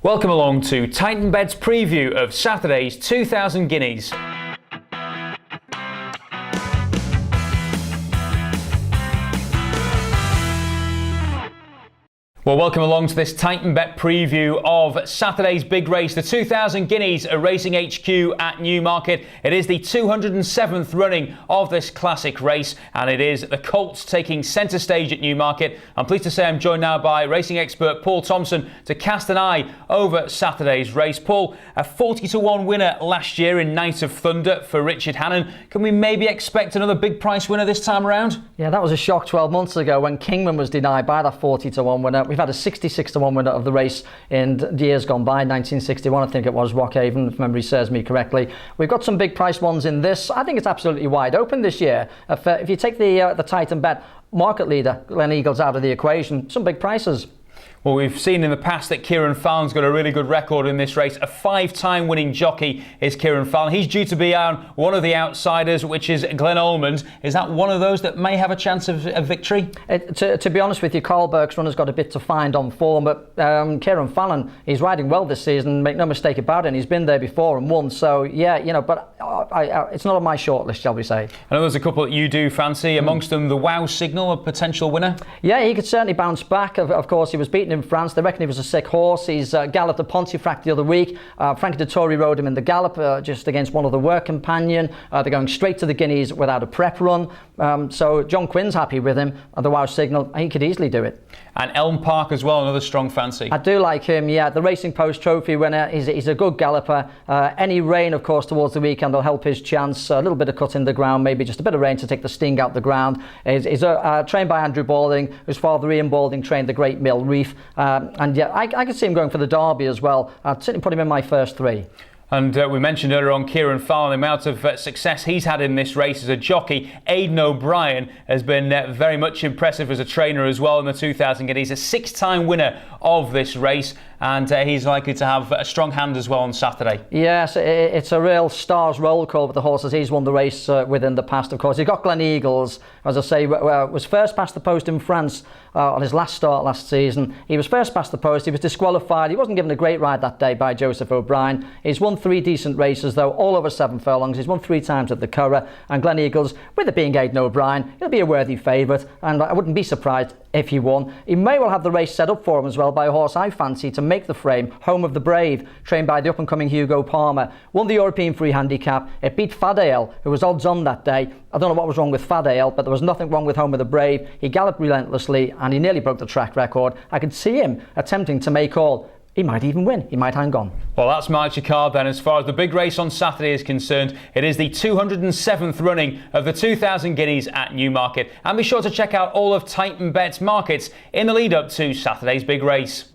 Welcome along to Titanbet's preview of Saturday's 2000 Guineas. Well, welcome along to this Titanbet preview of Saturday's big race, the 2000 Guineas at Racing HQ at Newmarket. It is the 207th running of this classic race, and it is the Colts taking centre stage at Newmarket. I'm pleased to say I'm joined now by racing expert Paul Thompson to cast an eye over Saturday's race. Paul, a 40-1 winner last year in Night of Thunder for Richard Hannon. Can we maybe expect another big price winner this time around? Yeah, that was a shock 12 months ago when Kingman was denied by that 40-1 winner. We've had a 66-1 winner of the race in years gone by, 1961 I think it was, Rockhaven, if memory serves me correctly. We've got some big price ones in this. I think it's absolutely wide open this year. If you take the Titanbet market leader, Glen Eagles, out of the equation, some big prices. Well, we've seen in the past that Kieran Fallon's got a really good record in this race. A 5-time winning jockey is Kieran Fallon. He's due to be on one of the outsiders, which is Glenn Olmond. Is that one of those that may have a chance of victory? To be honest with you, Carl Burke's runner's got a bit to find on form, but Kieran Fallon, he's riding well this season, make no mistake about it, and he's been there before and won. So, yeah, you know, but it's not on my shortlist, shall we say. I know there's a couple that you do fancy, amongst them the Wow Signal, a potential winner. Yeah, he could certainly bounce back. Of course, he was beaten in France. They reckon he was a sick horse. He's galloped at Pontefract the other week. Frankie Dettori rode him in the gallop just against one of the work companion. They're going straight to the Guineas without a prep run. So John Quinn's happy with him. The Wow Signal, he could easily do it. And Elm Park as well, another strong fancy. I do like him, yeah. The Racing Post Trophy winner. He's a good galloper. Any rain, of course, towards the weekend will help his chance. A little bit of cut in the ground, maybe just a bit of rain to take the sting out the ground. He's trained by Andrew Balding, whose father Ian Balding trained the Great Mill Reef. And yeah, I could see him going for the Derby as well. I'd certainly put him in my first three. And we mentioned earlier on Kieran Fallon, the amount of success he's had in this race as a jockey. Aidan O'Brien has been very much impressive as a trainer as well in the 2000 Guineas. He's a 6-time winner of this race, and he's likely to have a strong hand as well on Saturday. Yes, it's a real stars roll call with the horses he's won the race with in the past, of course. He got Glen Eagles, as I say, was first past the post in France on his last start last season. He was first past the post, he was disqualified. He wasn't given a great ride that day by Joseph O'Brien. He's won 3 decent races though, all over 7 furlongs. He's won 3 times at the Curragh, and Glen Eagles, with it being Aidan O'Brien, he'll be a worthy favourite, and I wouldn't be surprised if he won. He may well have the race set up for him as well by a horse I fancy to make the frame, Home of the Brave, trained by the up-and-coming Hugo Palmer. Won the European Free Handicap. It beat Fadale, who was odds on that day. I don't know what was wrong with Fadale, but there was nothing wrong with Home of the Brave. He galloped relentlessly and he nearly broke the track record. I could see him attempting to make all. He might even win. He might hang on. Well, that's marked your card then. As far as the big race on Saturday is concerned, it is the 207th running of the 2000 Guineas at Newmarket. And be sure to check out all of Titanbet's markets in the lead up to Saturday's big race.